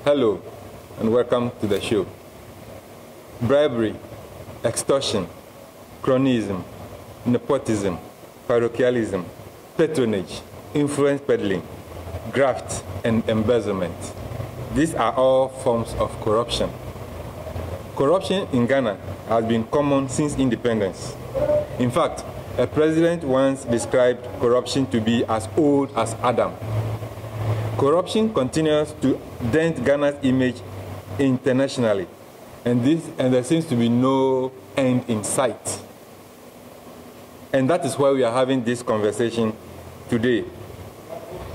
Hello, and welcome to the show. Bribery, extortion, cronyism, nepotism, parochialism, patronage, influence peddling, graft, and embezzlement. These are all forms of corruption. Corruption in Ghana has been common since independence. In fact, a president once described corruption to be as old as Adam. Corruption continues to dent Ghana's image internationally, and there seems to be no end in sight. And that is why we are having this conversation today.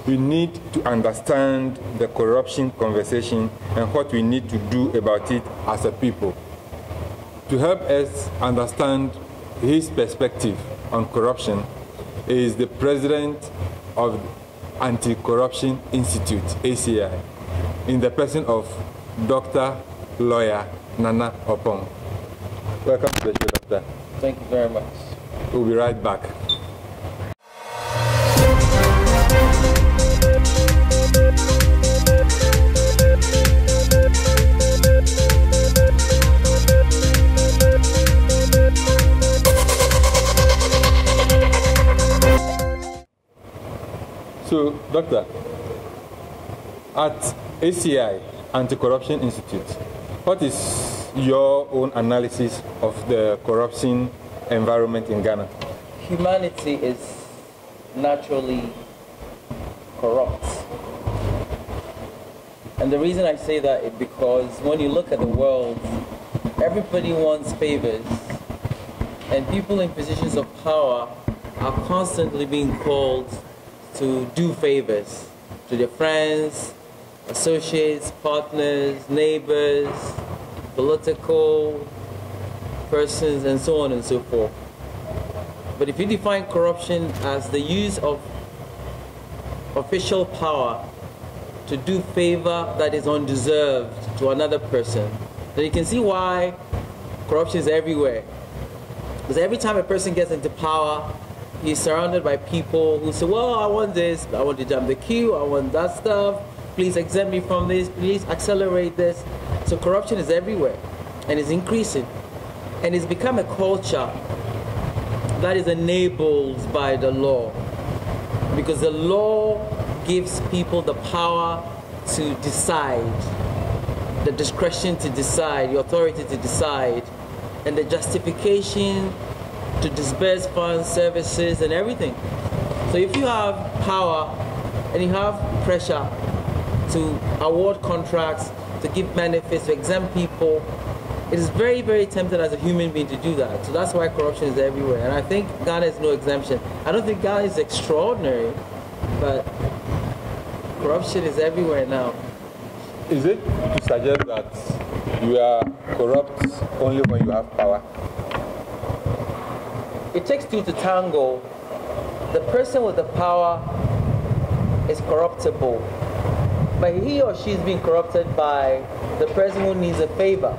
We need to understand the corruption conversation and what we need to do about it as a people. To help us understand his perspective on corruption is the president of Anti-Corruption Institute, ACI, in the person of Dr. Lawyer Nana Oppong. Welcome to the show, Doctor. Thank you very much. We'll be right back. So, Doctor, at ACI, Anti-Corruption Institute, what is your own analysis of the corruption environment in Ghana? Humanity is naturally corrupt. And the reason I say that is because when you look at the world, everybody wants favors, and people in positions of power are constantly being called to do favors to their friends, associates, partners, neighbors, political persons, and so on and so forth. But if you define corruption as the use of official power to do favor that is undeserved to another person, then you can see why corruption is everywhere. Because every time a person gets into power, he's surrounded by people who say, well, I want this, I want to jump the queue, I want that stuff, please exempt me from this, please accelerate this. So corruption is everywhere, and it's increasing. And it's become a culture that is enabled by the law. Because the law gives people the power to decide, the discretion to decide, the authority to decide, and the justification to disburse funds, services, and everything. So if you have power and you have pressure to award contracts, to give benefits, to exempt people, it is very, very tempting as a human being to do that. So that's why corruption is everywhere. And I think Ghana is no exemption. I don't think Ghana is extraordinary, but corruption is everywhere now. Is it to suggest that you are corrupt only when you have power? It takes two to tango. The person with the power is corruptible, but he or she is being corrupted by the person who needs a favor,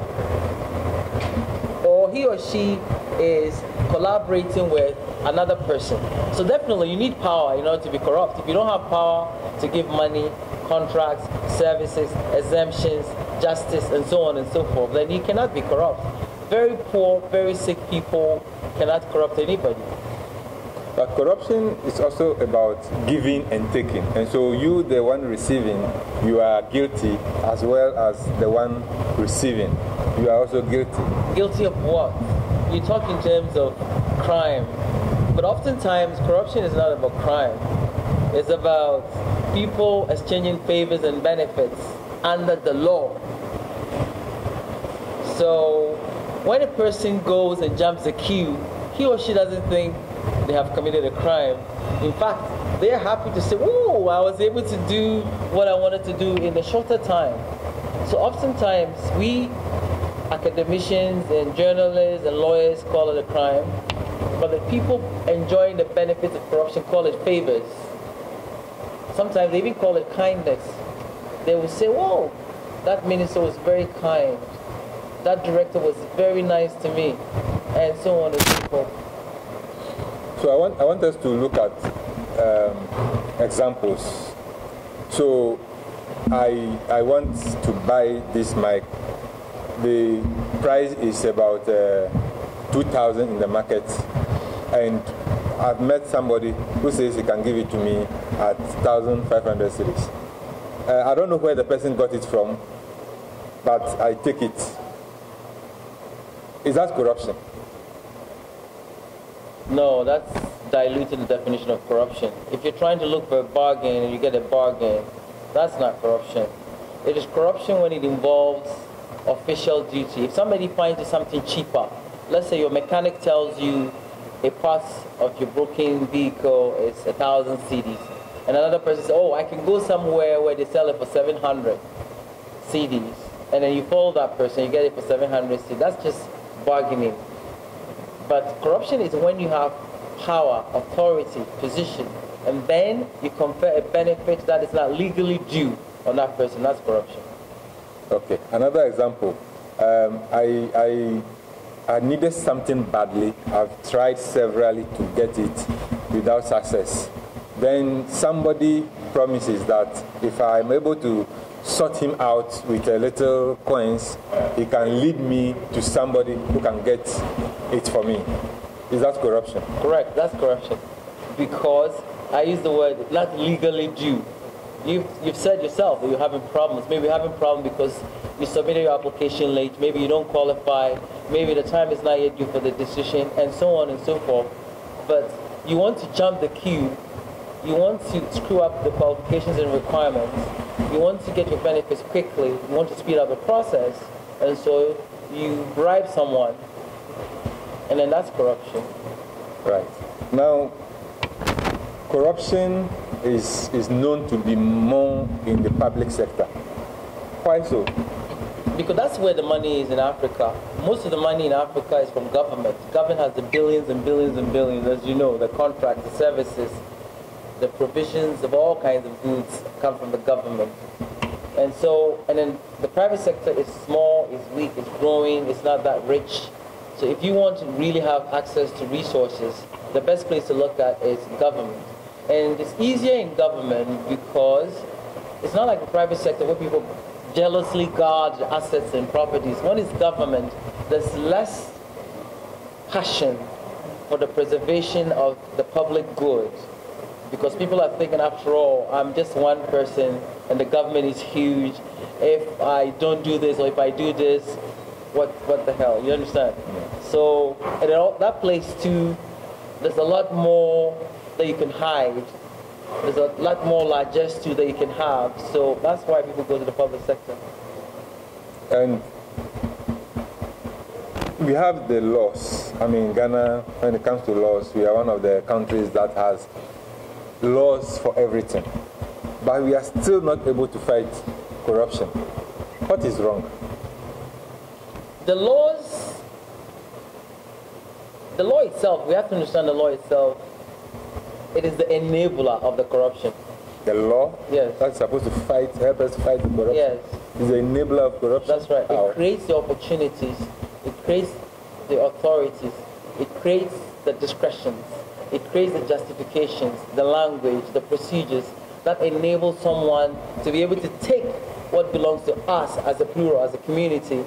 or he or she is collaborating with another person. So definitely you need power in order to be corrupt. If you don't have power to give money, contracts, services, exemptions, justice, and so on and so forth, then you cannot be corrupt. Very poor, very sick people cannot corrupt anybody. But corruption is also about giving and taking. And so you, the one receiving, you are guilty as well as the one receiving. You are also guilty. Guilty of what? You talk in terms of crime. But oftentimes, corruption is not about crime. It's about people exchanging favors and benefits under the law. So when a person goes and jumps the queue, he or she doesn't think they have committed a crime. In fact, they're happy to say, oh, I was able to do what I wanted to do in a shorter time. So oftentimes, we academicians and journalists and lawyers call it a crime, but the people enjoying the benefits of corruption call it favors. Sometimes they even call it kindness. They will say, whoa, that minister was very kind. That director was very nice to me, and so on and so forth. So I want us to look at examples. So I want to buy this mic. The price is about 2,000 in the market, and I've met somebody who says he can give it to me at 1,500 cedis. I don't know where the person got it from, but I take it. Is that corruption? No, that's diluting the definition of corruption. If you're trying to look for a bargain and you get a bargain, that's not corruption. It is corruption when it involves official duty. If somebody finds you something cheaper, let's say your mechanic tells you a part of your broken vehicle is 1,000 cedis, and another person says, oh, I can go somewhere where they sell it for 700 cedis, and then you follow that person, you get it for 700 cedis. That's just bargaining. But corruption is when you have power, authority, position, and then you confer a benefit that is not legally due on that person. That's corruption. Okay. Another example. I needed something badly. I've tried severally to get it without success. Then somebody promises that if I'm able to sort him out with a little coins, he can lead me to somebody who can get it for me. Is that corruption? Correct, that's corruption. Because I use the word not legally due. You've said yourself that you're having problems. Maybe you're having problems because you submitted your application late, maybe you don't qualify, maybe the time is not yet due for the decision, and so on and so forth. But you want to jump the queue, you want to screw up the qualifications and requirements, you want to get your benefits quickly, you want to speed up the process, and so you bribe someone, and then that's corruption. Right. Now, corruption is known to be more in the public sector. Why so? Because that's where the money is in Africa. Most of the money in Africa is from government. Government has the billions and billions and billions, as you know, the contracts, the services, the provisions of all kinds of goods come from the government. And so, and then the private sector is small, is weak, it's growing, it's not that rich. So if you want to really have access to resources, the best place to look at is government. And it's easier in government because it's not like the private sector where people jealously guard assets and properties. When it's government, there's less passion for the preservation of the public good. Because people are thinking, after all, I'm just one person and the government is huge. If I don't do this or if I do this, what the hell? You understand? So, and that place too, there's a lot more that you can hide. There's a lot more largesse too that you can have. So that's why people go to the public sector. And we have the laws. I mean, Ghana, when it comes to laws, we are one of the countries that has laws for everything. But we are still not able to fight corruption. What is wrong? The law itself, we have to understand the law itself. It is the enabler of the corruption. The law? Yes. That's supposed to help us fight the corruption? Yes. Is the enabler of corruption? That's right. How? It creates the opportunities, it creates the authorities, it creates the discretions, it creates the justifications, the language, the procedures that enable someone to be able to take what belongs to us as a plural, as a community,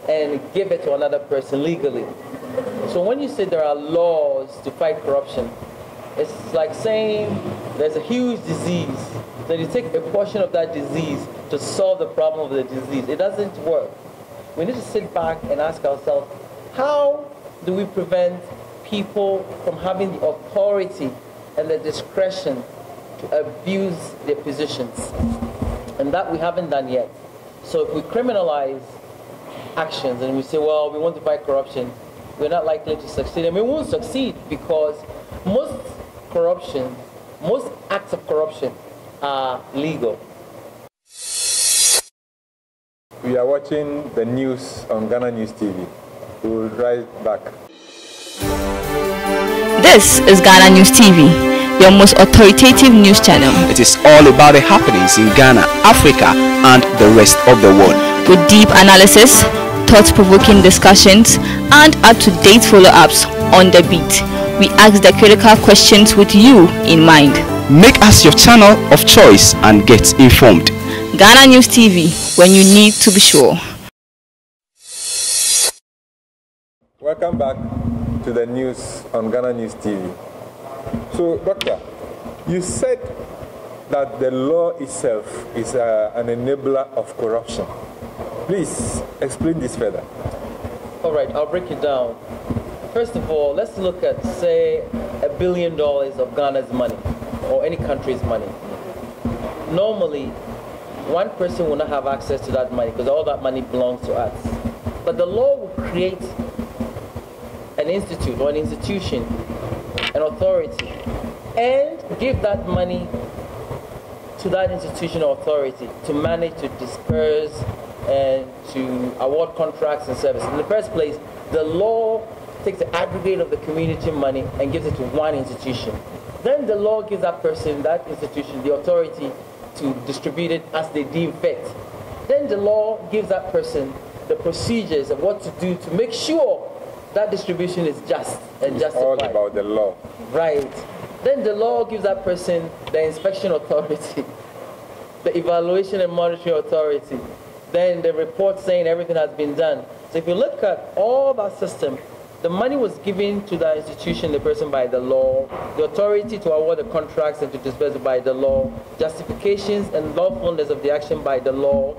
and give it to another person legally. So when you say there are laws to fight corruption, it's like saying there's a huge disease, so you take a portion of that disease to solve the problem of the disease. It doesn't work. We need to sit back and ask ourselves, how do we prevent people from having the authority and the discretion to abuse their positions? And that we haven't done yet. So if we criminalize actions and we say, well, we want to fight corruption, we're not likely to succeed. And we won't succeed because most acts of corruption are legal. We are watching the news on GhanaNews TV. We will be right back. This is GhanaNews TV, your most authoritative news channel. It is all about the happenings in Ghana, Africa, and the rest of the world. With deep analysis, thought-provoking discussions, and up-to-date follow-ups on the beat. We ask the critical questions with you in mind. Make us your channel of choice and get informed. Ghana News TV, when you need to be sure. Welcome back to the news on Ghana News TV. So, Doctor, you said that the law itself is an enabler of corruption. Please explain this further. All right, I'll break it down. First of all, let's look at, say, $1 billion of Ghana's money or any country's money. Normally, one person will not have access to that money because all that money belongs to us. But the law will create an institute or an institution, an authority, and give that money to that institution or authority to manage, to disperse, and to award contracts and services. In the first place, the law takes the aggregate of the community money and gives it to one institution. Then the law gives that person, that institution, the authority to distribute it as they deem fit. Then the law gives that person the procedures of what to do to make sure that distribution is just and justified. It's all about the law. Right. Then the law gives that person the inspection authority, the evaluation and monitoring authority, then the report saying everything has been done. So if you look at all that system, the money was given to the institution, the person by the law, the authority to award the contracts and to disperse it by the law, justifications and lawfulness of the action by the law,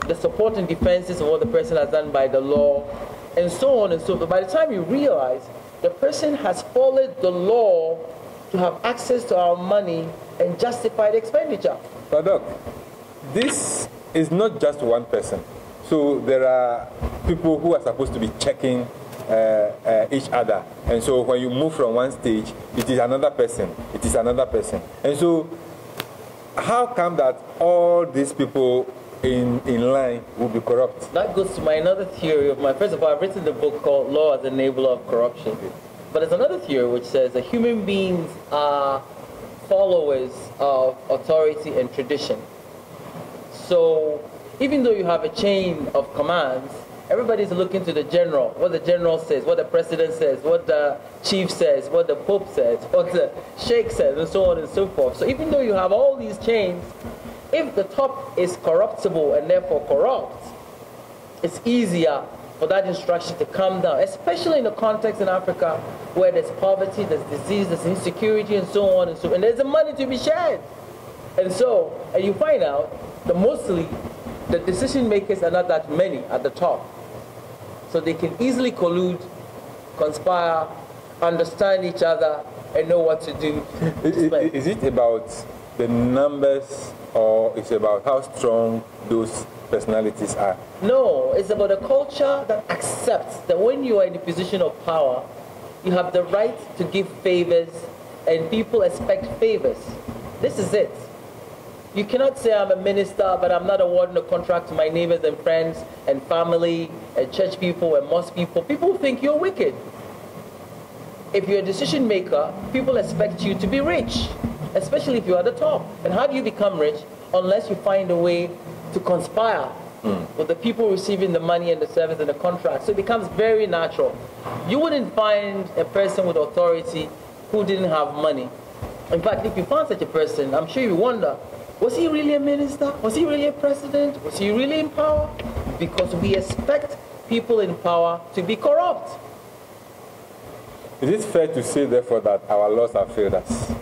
the support and defenses of what the person has done by the law, and so on and so forth. By the time you realize the person has followed the law to have access to our money and justify the expenditure. But Doc, this is not just one person. So there are people who are supposed to be checking each other. And so when you move from one stage, it is another person. It is another person. And so how come that all these people in line will be corrupt? That goes to my another theory of mine. First of all, I've written the book called Law as Enabler of Corruption. But there's another theory which says that human beings are followers of authority and tradition. So even though you have a chain of commands, everybody's looking to the general, what the general says, what the president says, what the chief says, what the pope says, what the sheikh says, and so on and so forth. So even though you have all these chains, if the top is corruptible and therefore corrupt, it's easier for that instruction to come down, especially in the context in Africa where there's poverty, there's disease, there's insecurity, and so on and so on, and there's the money to be shared. And so, and you find out that mostly the decision makers are not that many at the top. So they can easily collude, conspire, understand each other, and know what to do. Is it about the numbers, or is it about how strong those personalities are? No, it's about a culture that accepts that when you are in a position of power, you have the right to give favors, and people expect favors. This is it. You cannot say I'm a minister, but I'm not awarding a contract to my neighbors and friends and family and church people and mosque people. People think you're wicked. If you're a decision maker, people expect you to be rich, especially if you're at the top. And how do you become rich? Unless you find a way to conspire with the people receiving the money and the service and the contract. So it becomes very natural. You wouldn't find a person with authority who didn't have money. In fact, if you found such a person, I'm sure you wonder, was he really a minister? Was he really a president? Was he really in power? Because we expect people in power to be corrupt. Is it fair to say, therefore, that our laws have failed us?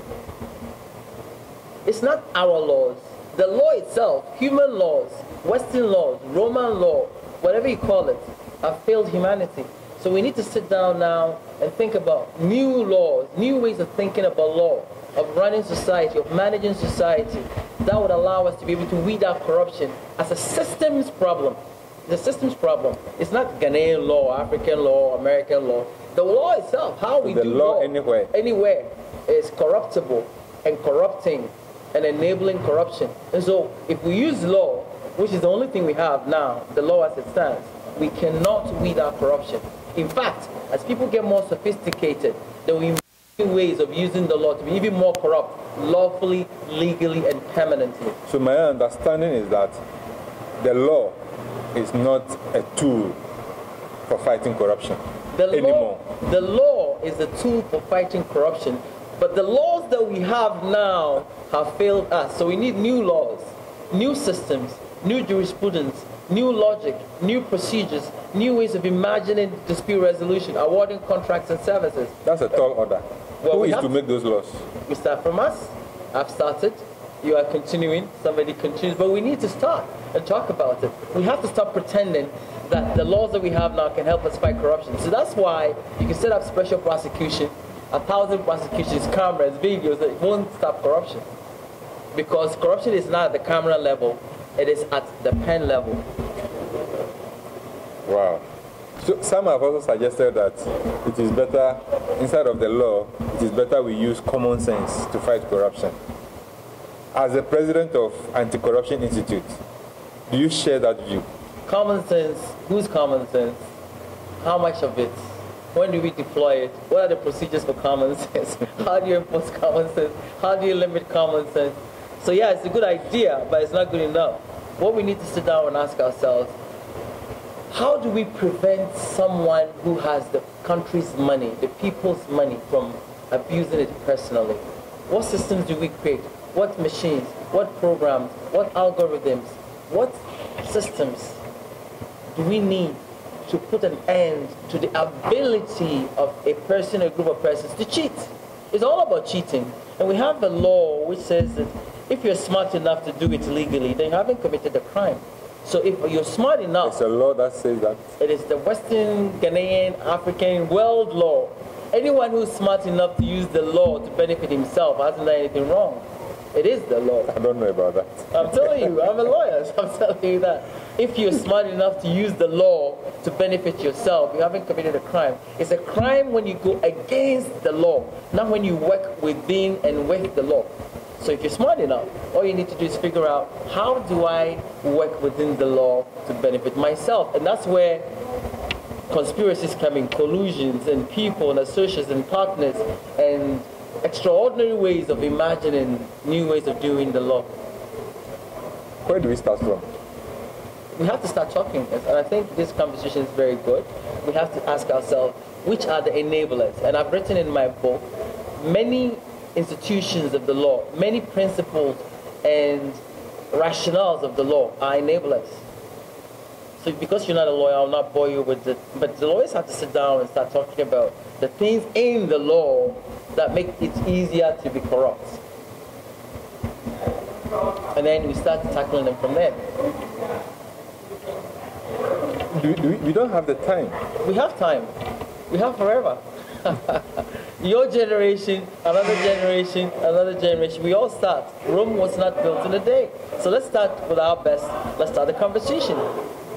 It's not our laws. The law itself, human laws, Western laws, Roman law, whatever you call it, have failed humanity. So we need to sit down now and think about new laws, new ways of thinking about law, of running society, of managing society, that would allow us to be able to weed out corruption as a systems problem. It's a systems problem. It's not Ghanaian law, African law, American law. The law itself, how we do law anywhere is corruptible and corrupting and enabling corruption. And so if we use law, which is the only thing we have now, the law as it stands, we cannot weed out corruption. In fact, as people get more sophisticated, there will be ways of using the law to be even more corrupt, lawfully, legally, and permanently. So my understanding is that the law is not a tool for fighting corruption anymore. The law is a tool for fighting corruption, but the laws that we have now have failed us. So we need new laws, new systems, new jurisprudence, new logic, new procedures, new ways of imagining dispute resolution, awarding contracts and services. That's a tall order. Well, Who is to make those laws? We start from us. I've started. You are continuing. Somebody continues. But we need to start and talk about it. We have to stop pretending that the laws that we have now can help us fight corruption. So that's why you can set up special prosecution, 1,000 prosecutions, cameras, videos that won't stop corruption. Because corruption is not at the camera level, it is at the pen level. Wow. So some have also suggested that it is better, instead of the law, it is better we use common sense to fight corruption. As the president of Anti-Corruption Institute, do you share that view? Common sense, whose common sense? How much of it? When do we deploy it? What are the procedures for common sense? How do you enforce common sense? How do you limit common sense? So yeah, it's a good idea, but it's not good enough. What we need to sit down and ask ourselves, how do we prevent someone who has the country's money, the people's money, from abusing it personally? What systems do we create? What machines? What programs? What algorithms? What systems do we need to put an end to the ability of a person or a group of persons to cheat? It's all about cheating. And we have a law which says that if you're smart enough to do it legally, then you haven't committed a crime. So if you're smart enough... It's a law that says that. It is the Western, Ghanaian, African, world law. Anyone who's smart enough to use the law to benefit himself hasn't done anything wrong. It is the law. I don't know about that. I'm telling you, I'm a lawyer, so I'm telling you that. If you're smart enough to use the law to benefit yourself, you haven't committed a crime. It's a crime when you go against the law, not when you work within and with the law. So if you're smart enough, all you need to do is figure out, how do I work within the law to benefit myself? And that's where conspiracies come in, collusions and people and associates and partners and extraordinary ways of imagining new ways of doing the law. Where do we start from? We have to start talking, and I think this conversation is very good. We have to ask ourselves, which are the enablers? And I've written in my book, many institutions of the law, many principles and rationales of the law are enablers. So because you're not a lawyer, I'll not bore you with it, but the lawyers have to sit down and start talking about the things in the law that make it easier to be corrupt. And then we start tackling them from there. We don't have the time. We have time. We have forever. Your generation, another generation, another generation, we all start. Rome was not built in a day. So let's start with our best. Let's start the conversation.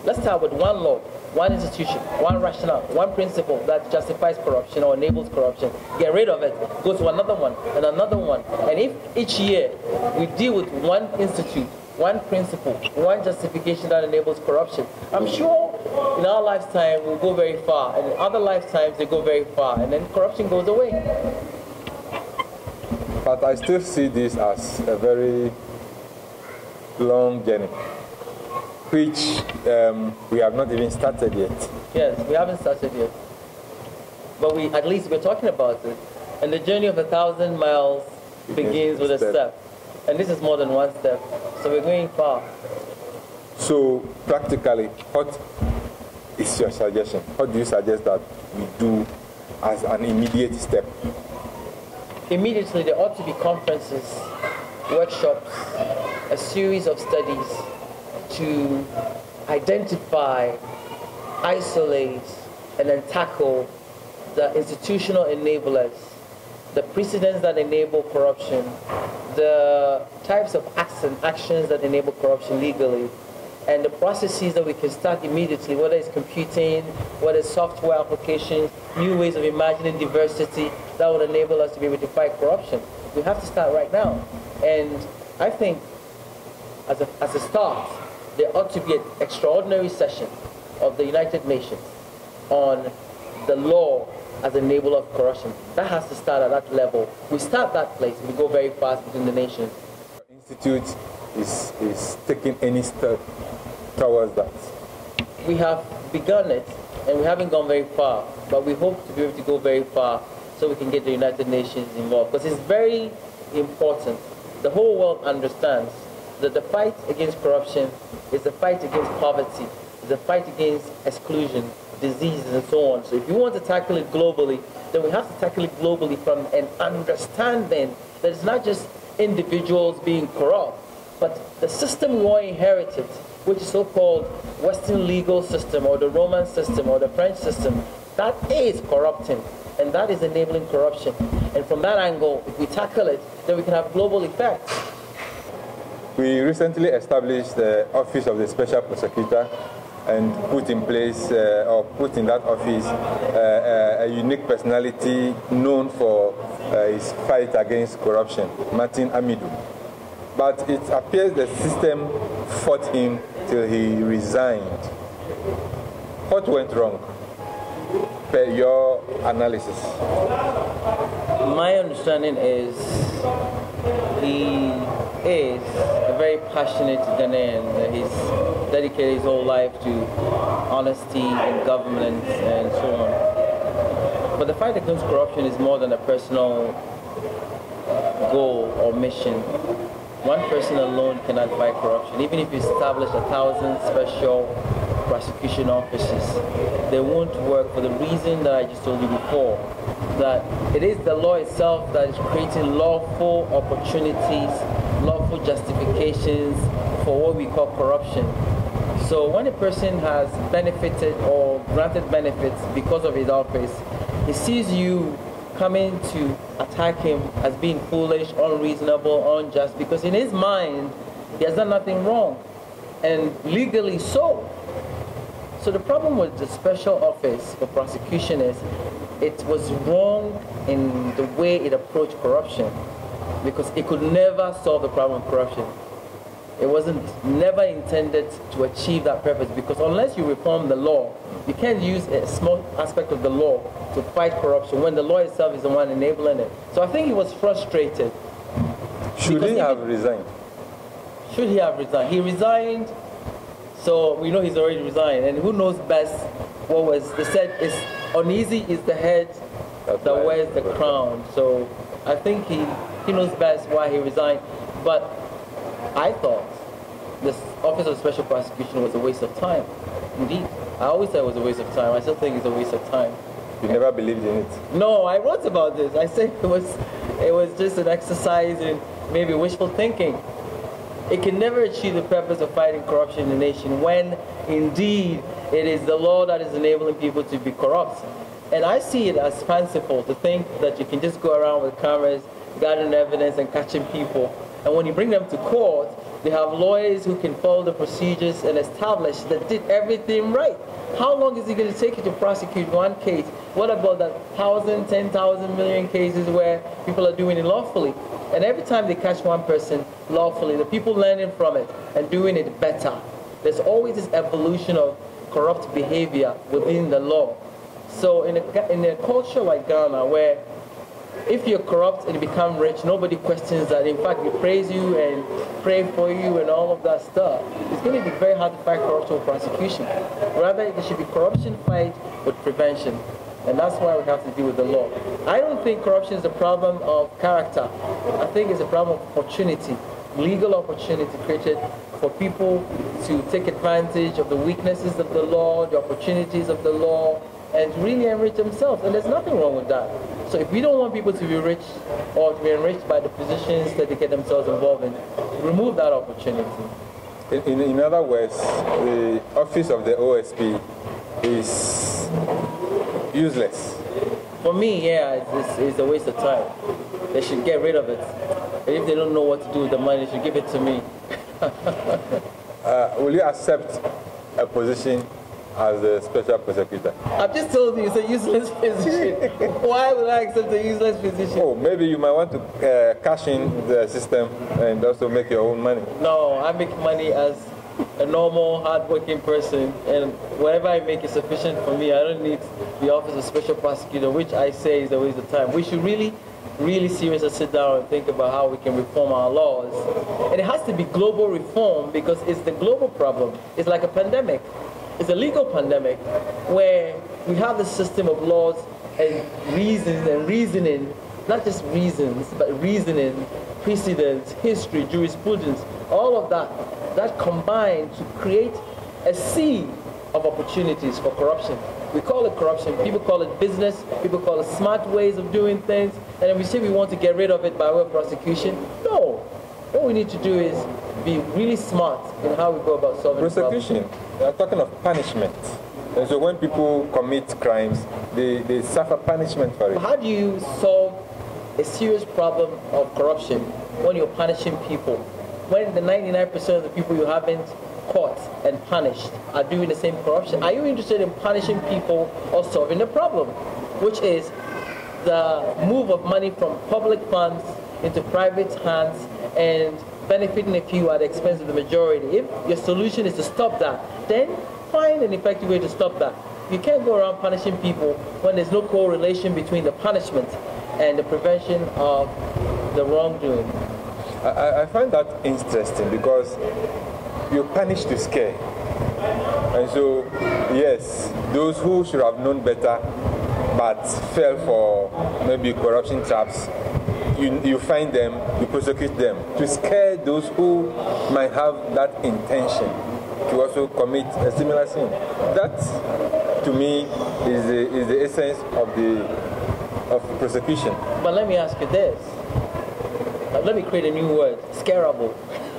Let's start with one law, one institution, one rationale, one principle that justifies corruption or enables corruption. Get rid of it. Go to another one and another one. And if each year we deal with one institute, one principle, one justification that enables corruption, I'm sure in our lifetime we'll go very far, and in other lifetimes they go very far, and then corruption goes away. But I still see this as a very long journey, which we have not even started yet. Yes, we haven't started yet. But at least we're talking about it. And the journey of 1,000 miles begins with a step. And this is more than one step. So we're going far. So practically, what is your suggestion? What do you suggest that we do as an immediate step? Immediately, there ought to be conferences, workshops, a series of studies to identify, isolate, and then tackle the institutional enablers, the precedents that enable corruption, the types of actions that enable corruption legally, and the processes that we can start immediately, whether it's computing, whether it's software applications, new ways of imagining diversity that would enable us to be able to fight corruption. We have to start right now. And I think as a start, there ought to be an extraordinary session of the United Nations on the law as an enabler of corruption. That has to start at that level. We start that place, we go very fast within the nations. The Institute is taking any step towards that? We have begun it, and we haven't gone very far, but we hope to be able to go very far so we can get the United Nations involved, because it's very important. The whole world understands that the fight against corruption It's a fight against poverty. It's a fight against exclusion, diseases, and so on. So if you want to tackle it globally, then we have to tackle it globally from an understanding that it's not just individuals being corrupt, but the system we all inherited, which is so-called Western legal system or the Roman system or the French system, that is corrupting, and that is enabling corruption. And from that angle, if we tackle it, then we can have global effects. We recently established the Office of the Special Prosecutor and put in place, or put in that office, a unique personality known for his fight against corruption, Martin Amidu. But it appears the system fought him till he resigned. What went wrong, per your analysis? My understanding is he is a very passionate Ghanaian. He's dedicated his whole life to honesty in government and so on. But the fight against corruption is more than a personal goal or mission. One person alone cannot fight corruption. Even if you establish 1,000 special prosecution offices, they won't work for the reason that I just told you before, that it is the law itself that is creating lawful opportunities, lawful justifications for what we call corruption. So when a person has benefited or granted benefits because of his office, he sees you coming to attack him as being foolish, unreasonable, unjust, because in his mind, he has done nothing wrong, and legally so. So the problem with the special office for prosecution is it was wrong in the way it approached corruption, because it could never solve the problem of corruption. It wasn't never intended to achieve that purpose, because unless you reform the law, you can't use a small aspect of the law to fight corruption when the law itself is the one enabling it. So I think he was frustrated. Should he have resigned? Should he have resigned? He resigned, so we know he's already resigned. And who knows best what was, they said, is uneasy is the head that wears the crown. So I think he knows best why he resigned. But I thought this Office of Special Prosecution was a waste of time. Indeed. I always said it was a waste of time. I still think it's a waste of time. You never believed in it? No, I wrote about this. I said it was just an exercise in maybe wishful thinking. It can never achieve the purpose of fighting corruption in the nation when indeed it is the law that is enabling people to be corrupt. And I see it as fanciful to think that you can just go around with cameras, gathering evidence and catching people. And when you bring them to court, they have lawyers who can follow the procedures and establish that did everything right. How long is it going to take you to prosecute one case? What about the 1,000, 10,000 million cases where people are doing it lawfully? And every time they catch one person lawfully, the people learning from it and doing it better. There's always this evolution of corrupt behavior within the law. So in a culture like Ghana, where if you're corrupt and you become rich, nobody questions that. In fact, we praise you and pray for you and all of that stuff. It's going to be very hard to fight corruption with prosecution. Rather, there should be corruption fight with prevention. And that's why we have to deal with the law. I don't think corruption is a problem of character. I think it's a problem of opportunity, legal opportunity created for people to take advantage of the weaknesses of the law, the opportunities of the law, and really enrich themselves. And there's nothing wrong with that. So if we don't want people to be rich or to be enriched by the positions that they get themselves involved in, remove that opportunity. In other words, the office of the OSP is useless. For me, yeah, it's a waste of time. They should get rid of it. And if they don't know what to do with the money, they should give it to me. Will you accept a position as a special prosecutor? I've just told you it's a useless position. Why would I accept a useless position? Oh, maybe you might want to cash in the system and also make your own money. No, I make money as a normal, hard-working person, and whatever I make is sufficient for me. I don't need the office of special prosecutor, which I say is a waste of time. We should really seriously sit down and think about how we can reform our laws. And it has to be global reform because it's the global problem. It's like a pandemic. It's a legal pandemic where we have the system of laws and reasons and reasoning, not just reasons, but reasoning, precedents, history, jurisprudence, all of that combined to create a sea of opportunities for corruption. We call it corruption. People call it business. People call it smart ways of doing things. And then we say we want to get rid of it by way of prosecution. No. What we need to do is be really smart in how we go about solving prosecution. They are talking of punishment. And so when people commit crimes, they suffer punishment for it. How do you solve a serious problem of corruption when you're punishing people? When the 99% of the people you haven't caught and punished are doing the same corruption? Are you interested in punishing people or solving the problem, which is the move of money from public funds into private hands and benefiting a few at the expense of the majority? If your solution is to stop that, then find an effective way to stop that. You can't go around punishing people when there's no correlation between the punishment and the prevention of the wrongdoing. I find that interesting because you punish to scare. And so, yes, those who should have known better but fell for maybe corruption traps, you find them, you prosecute them to scare those who might have that intention to also commit a similar sin. That, to me, is the essence of prosecution. But let me ask you this. Let me create a new word, scarable.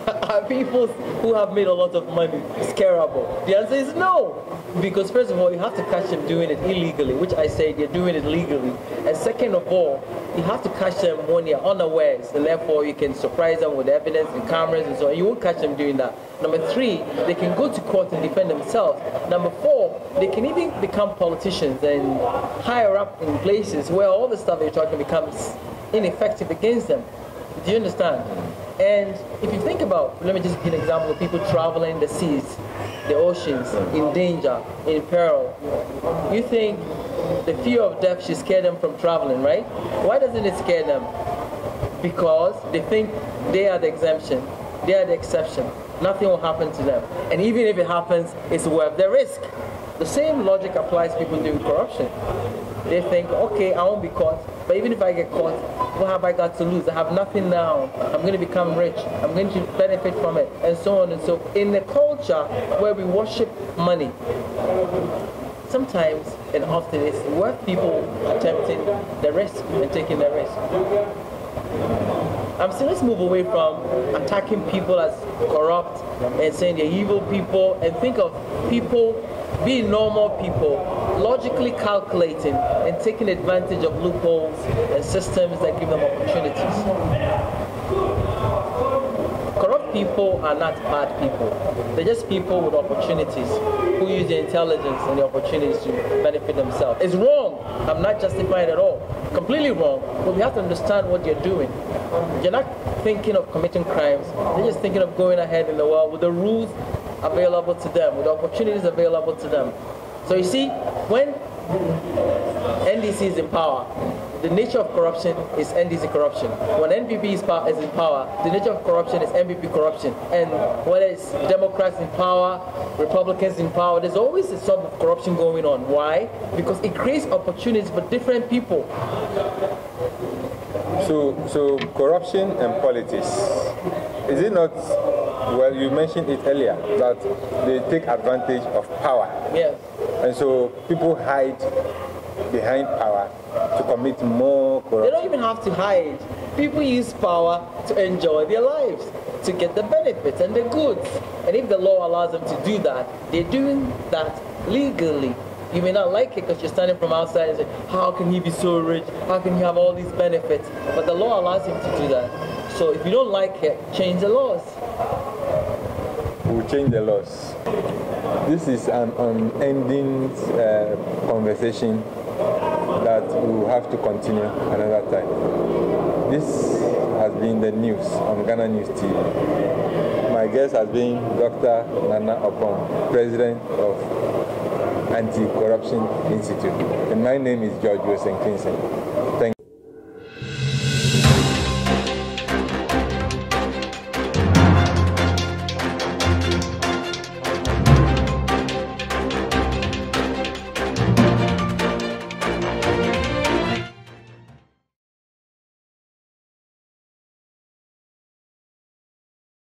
Are people who have made a lot of money scarable? The answer is no. Because first of all, you have to catch them doing it illegally, which I say they're doing it legally. And second of all, you have to catch them when they're unawares, and therefore you can surprise them with evidence and cameras and so on. You won't catch them doing that. Number three, they can go to court and defend themselves. Number four, they can even become politicians and higher up in places where all the stuff they're talking becomes ineffective against them. Do you understand? And if you think about, let me just give an example of people traveling the seas, the oceans, in danger, in peril. You think the fear of death should scare them from traveling, right? Why doesn't it scare them? Because they think they are the exemption, they are the exception. Nothing will happen to them. And even if it happens, it's worth the risk. The same logic applies to people doing corruption. They think, okay, I won't be caught, but even if I get caught, what have I got to lose? I have nothing now. I'm going to become rich. I'm going to benefit from it, and so on and so forth. In a culture where we worship money, sometimes and often it's worth people attempting the risk and taking the risk. I'm saying let's move away from attacking people as corrupt and saying they're evil people, and think of people being normal people, logically calculating and taking advantage of loopholes and systems that give them opportunities. Corrupt people are not bad people. They're just people with opportunities who use their intelligence and the opportunities to benefit themselves. It's wrong. I'm not justifying it at all. Completely wrong. But we have to understand what you're doing. You're not thinking of committing crimes. They're just thinking of going ahead in the world with the rules available to them, with opportunities available to them. So you see, when NDC is in power, the nature of corruption is NDC corruption. When NPP is in power, the nature of corruption is NPP corruption. And whether it's Democrats in power, Republicans in power, there's always a sort of corruption going on. Why? Because it creates opportunities for different people. So corruption and politics, is it not, well, you mentioned it earlier, that they take advantage of power. Yes. And so people hide behind power to commit more corruption. They don't even have to hide. People use power to enjoy their lives, to get the benefits and the goods. And if the law allows them to do that, they're doing that legally. You may not like it because you're standing from outside and say, how can he be so rich? How can he have all these benefits? But the law allows him to do that. So if you don't like it, change the laws. We'll change the laws. This is an unending conversation that we will have to continue another time. This has been the news on GhanaNews TV. My guest has been Dr. Nana Oppong, President of Anti-Corruption Institute. And my name is George Wilson Kingston.